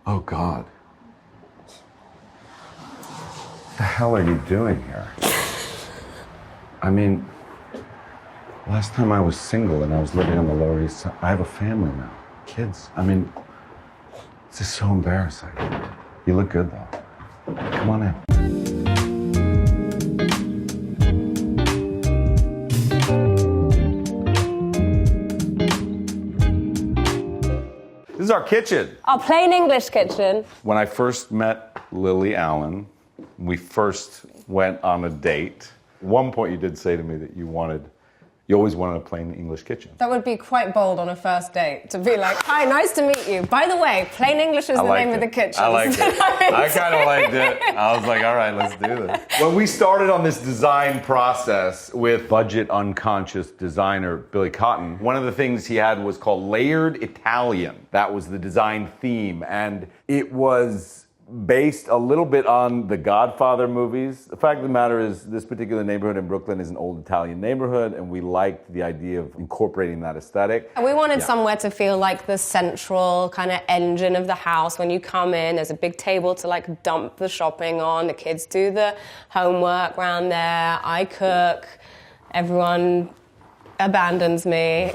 Oh, God. What the hell are you doing here? I mean, last time I was single and I was living on the Lower East Side. I have a family now, kids. I mean, this is so embarrassing. You look good, though. Come on in. This is our kitchen. Our plain English kitchen. When I first met Lily Allen, we first went on a date. At one point you did say to me that you always wanted a plain English kitchen. That would be quite bold on a first date, to be like, hi, nice to meet you. By the way, plain English is the name of the kitchen. I liked it. I kind of liked it. I was like, all right, let's do this. When we started on this design process with budget unconscious designer Billy Cotton, one of the things he had was called Layered Italian. That was the design theme. And it was based a little bit on the Godfather movies. The fact of the matter is this particular neighborhood in Brooklyn is an old Italian neighborhood, and we liked the idea of incorporating that aesthetic. We wanted somewhere to feel like the central kind of engine of the house. When you come in, there's a big table to like dump the shopping on. The kids do the homework around there. I cook. Everyone abandons me.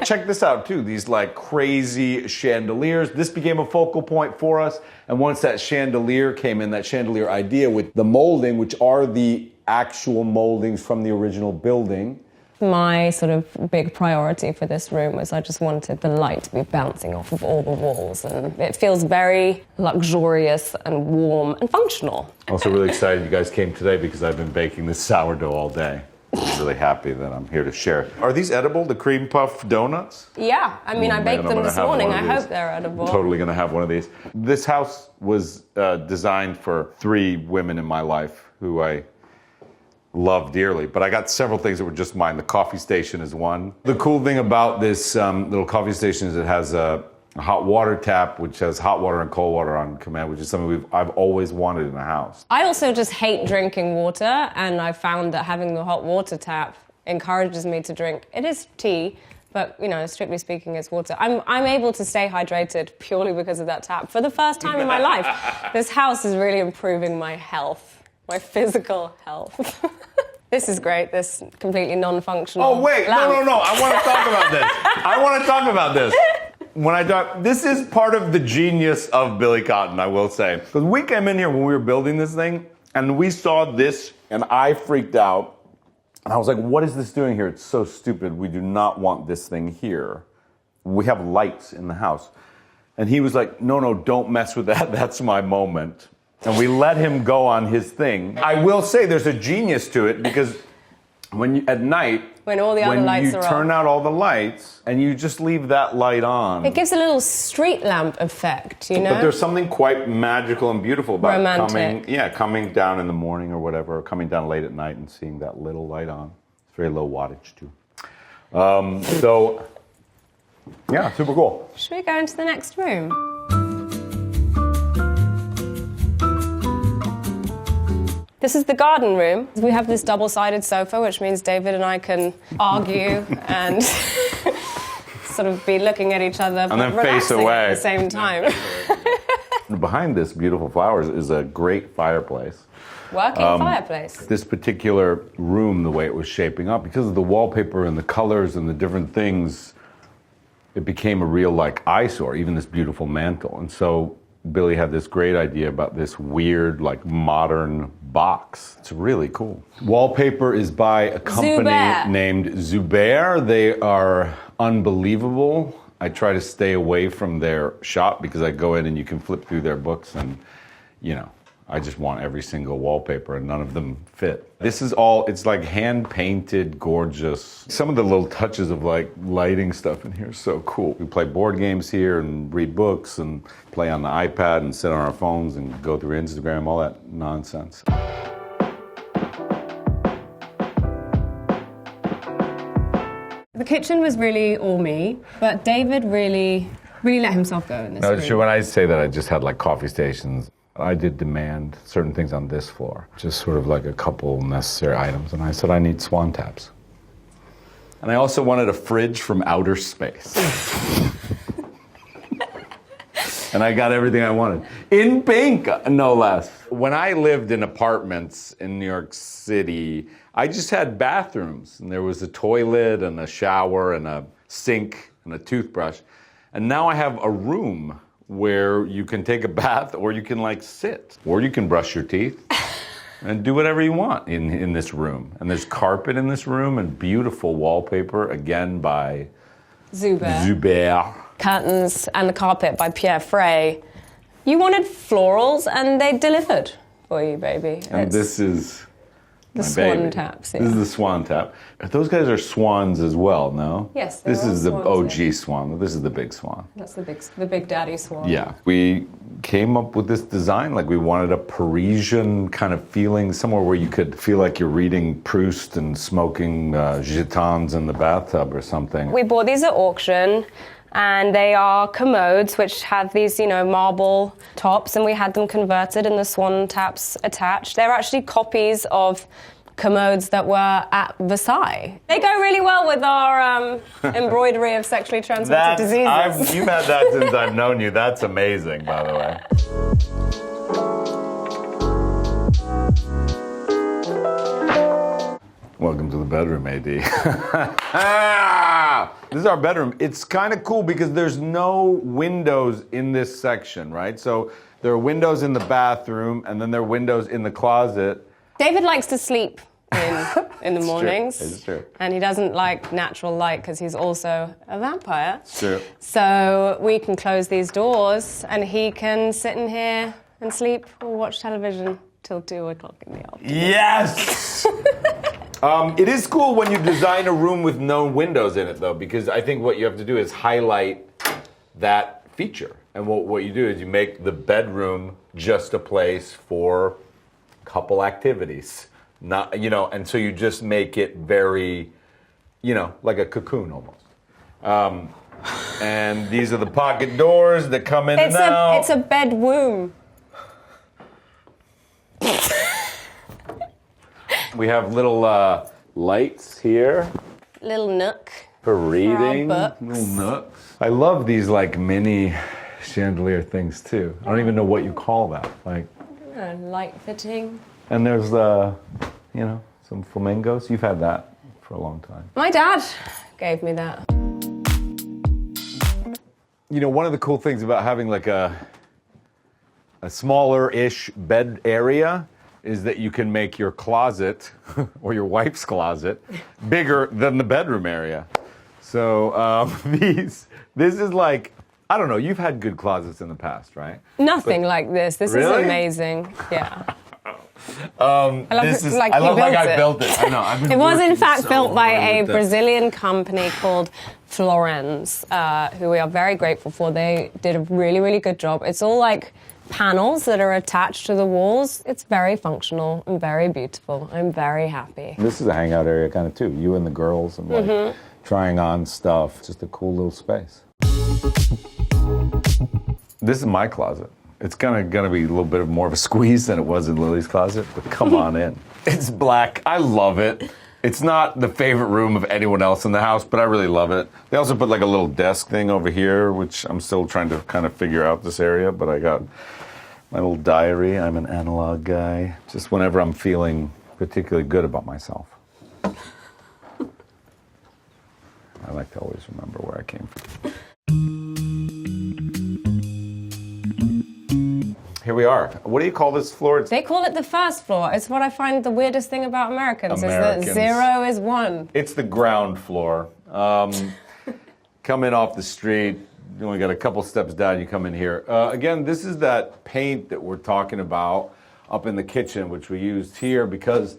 Check this out too, these like crazy chandeliers. This became a focal point for us. And once that chandelier came in, that chandelier idea with the molding, which are the actual moldings from the original building. My sort of big priority for this room was I just wanted the light to be bouncing off of all the walls, and it feels very luxurious and warm and functional. Also really excited you guys came today because I've been baking this sourdough all day. I'm really happy that I'm here to share. Are these edible, the cream puff donuts? Yeah, I mean, I baked them this morning. I hope they're edible. I'm totally going to have one of these. This house was designed for 3 women in my life who I love dearly, but I got several things that were just mine. The coffee station is one. The cool thing about this little coffee station is it has a hot water tap, which has hot water and cold water on command, which is something I've always wanted in a house. I also just hate drinking water, and I found that having the hot water tap encourages me to drink. It is tea, but, you know, strictly speaking, it's water. I'm able to stay hydrated purely because of that tap for the first time in my life. This house is really improving my health, my physical health. This is great, this completely non-functional Oh, wait, lamp. no, I want to talk about this. I want to talk about this. This is part of the genius of Billy Cotton, I will say. Because we came in here when we were building this thing, and we saw this, and I freaked out. And I was like, what is this doing here? It's so stupid. We do not want this thing here. We have lights in the house. And he was like, no, don't mess with that. That's my moment. And we let him go on his thing. I will say there's a genius to it, because at night, when all the other lights are off, you turn out all the lights and you just leave that light on. It gives a little street lamp effect, you know? But there's something quite magical and beautiful about romantic. coming down in the morning or whatever, or coming down late at night and seeing that little light on. It's very low wattage too. Yeah, super cool. Should we go into the next room? This is the garden room. We have this double-sided sofa, which means David and I can argue and sort of be looking at each other, and then face away at the same time. Behind this beautiful flowers is a great fireplace. Working fireplace. This particular room, the way it was shaping up, because of the wallpaper and the colors and the different things, it became a real like eyesore, even this beautiful mantle. And so Billy had this great idea about this weird, like modern box. It's really cool. Wallpaper is by a company named Zubair. They are unbelievable. I try to stay away from their shop because I go in and you can flip through their books and, you know, I just want every single wallpaper and none of them fit. This is all, it's like hand-painted, gorgeous. Some of the little touches of like lighting stuff in here is so cool. We play board games here and read books and play on the iPad and sit on our phones and go through Instagram, all that nonsense. The kitchen was really all me, but David really let himself go in this room. Sure, when I say that, I just had like coffee stations. I did demand certain things on this floor, just sort of like a couple necessary items. And I said, I need swan taps. And I also wanted a fridge from outer space. And I got everything I wanted. In pink, no less. When I lived in apartments in New York City, I just had bathrooms. And there was a toilet and a shower and a sink and a toothbrush. And now I have a room where you can take a bath or you can like sit. Or you can brush your teeth. And do whatever you want in this room. And there's carpet in this room and beautiful wallpaper, again by Zuber. Curtains and the carpet by Pierre Frey. You wanted florals and they delivered for you, baby. And this is the swan taps. Yeah. This is the swan tap. Those guys are swans as well, no? Yes. This is the swans, OG swan. This is the big swan. That's the big daddy swan. Yeah. We came up with this design, like we wanted a Parisian kind of feeling, somewhere where you could feel like you're reading Proust and smoking gitans in the bathtub or something. We bought these at auction. And they are commodes which have these, marble tops, and we had them converted and the swan taps attached. They're actually copies of commodes that were at Versailles. They go really well with our embroidery of sexually transmitted diseases. You've had that since I've known you. That's amazing, by the way. Welcome to the bedroom, AD. This is our bedroom. It's kind of cool because there's no windows in this section, right? So there are windows in the bathroom, and then there are windows in the closet. David likes to sleep in the mornings. It's true. And he doesn't like natural light because he's also a vampire. It's true. So we can close these doors, and he can sit in here and sleep or watch television till 2 o'clock in the afternoon. Yes! It is cool when you design a room with no windows in it, though, because I think what you have to do is highlight that feature. And what you do is you make the bedroom just a place for couple activities. Not, and so you just make it very, like a cocoon almost. And these are the pocket doors that come in and out. It's a bedroom. We have little lights here. Little nook. For reading. For our books. Little nooks. I love these like mini chandelier things too. I don't even know what you call that. Like light fitting. And there's some flamingos. You've had that for a long time. My dad gave me that. One of the cool things about having like a smaller-ish bed area is that you can make your closet or your wife's closet bigger than the bedroom area. So this is like, I don't know, you've had good closets in the past, right? Nothing like this. This is amazing. Yeah. I built it. I know. It was in fact built by a Brazilian company called Florens, who we are very grateful for. They did a really, really good job. It's all like panels that are attached to the walls. It's very functional and very beautiful. I'm very happy. This is a hangout area kind of too. You and the girls and like trying on stuff. Just a cool little space. This is my closet. It's gonna be a little bit more of a squeeze than it was in Lily's closet, but come on in. It's black. I love it. It's not the favorite room of anyone else in the house, but I really love it. They also put like a little desk thing over here, which I'm still trying to kind of figure out this area, but I got my little diary. I'm an analog guy. Just whenever I'm feeling particularly good about myself. I like to always remember where I came from. Here we are. What do you call this floor? They call it the first floor. It's what I find the weirdest thing about Americans. Is that 0 is 1. It's the ground floor. Come in off the street. You only got a couple steps down, you come in here. Again, this is that paint that we're talking about up in the kitchen, which we used here because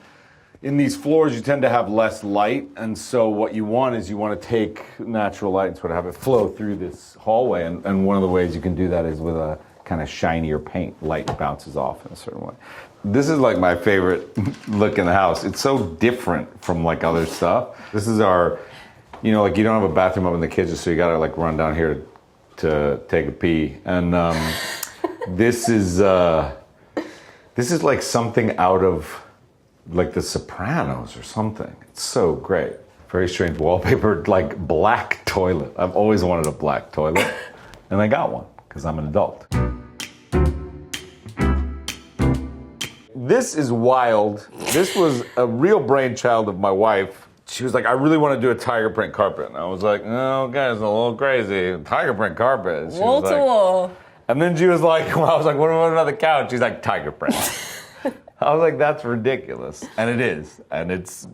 in these floors you tend to have less light, and so what you want is you want to take natural light and sort of have it flow through this hallway, and one of the ways you can do that is with a kind of shinier paint. Light bounces off in a certain way. This is like my favorite look in the house. It's so different from like other stuff. This is our, like you don't have a bathroom up in the kitchen, so you gotta like run down here to take a pee. And this is like something out of like The Sopranos or something. It's so great. Very strange wallpaper, like black toilet. I've always wanted a black toilet, and I got one. because I'm an adult. This is wild. This was a real brainchild of my wife. She was like, I really want to do a tiger print carpet. And I was like, no, guys, a little crazy. Tiger print carpet. Wall to wall. And then she was like, well, I was like, what about another couch? She's like, tiger print. I was like, that's ridiculous. And it is. And it's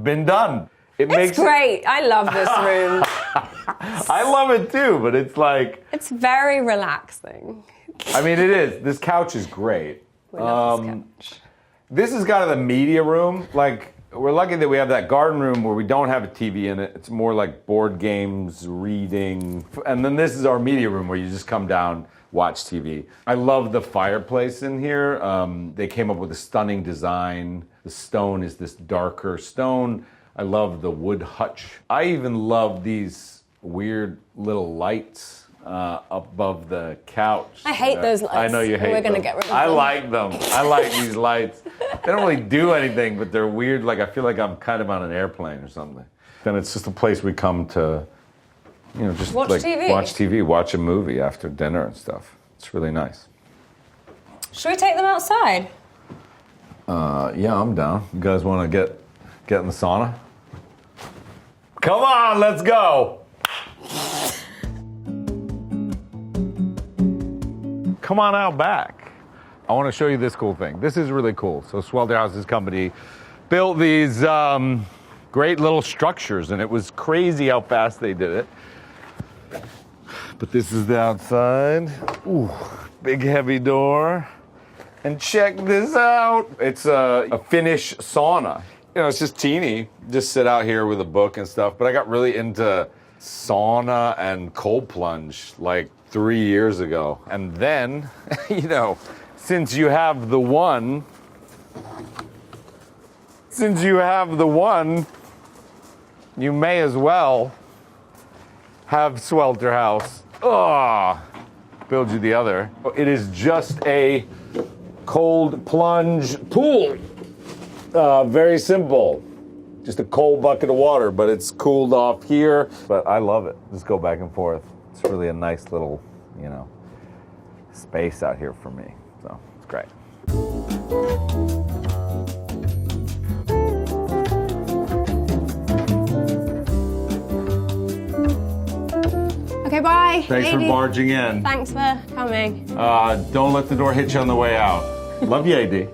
been done. It's great. I love this room. I love it too, but it's like... It's very relaxing. I mean, it is. This couch is great. We love this couch. This is kind of the media room. Like, we're lucky that we have that garden room where we don't have a TV in it. It's more like board games, reading. And then this is our media room where you just come down, watch TV. I love the fireplace in here. They came up with a stunning design. The stone is this darker stone. I love the wood hutch. I even love these weird little lights above the couch. I hate those lights. I know you hate them. We're going to get rid of them. I like them. I like these lights. They don't really do anything, but they're weird. Like, I feel like I'm kind of on an airplane or something. Then it's just a place we come to, you know, just watch TV. Watch a movie after dinner and stuff. It's really nice. Should we take them outside? Yeah, I'm down. You guys want to get in the sauna? Come on, let's go. Come on out back. I want to show you this cool thing. This is really cool. So Swelter House's company built these great little structures, and it was crazy how fast they did it. But this is the outside. Ooh, big heavy door. And check this out. It's a Finnish sauna. You know, it's just teeny. Just sit out here with a book and stuff. But I got really into sauna and cold plunge like 3 years ago. And then, you know, since you have the one, you may as well have Swelter House. Build you the other. It is just a cold plunge pool. Very simple. Just a cold bucket of water, but it's cooled off here. But I love it. Just go back and forth. It's really a nice little, you know, space out here for me. So it's great. Okay, bye. Thanks for barging in. Thanks for coming. Don't let the door hit you on the way out. Love you, AD.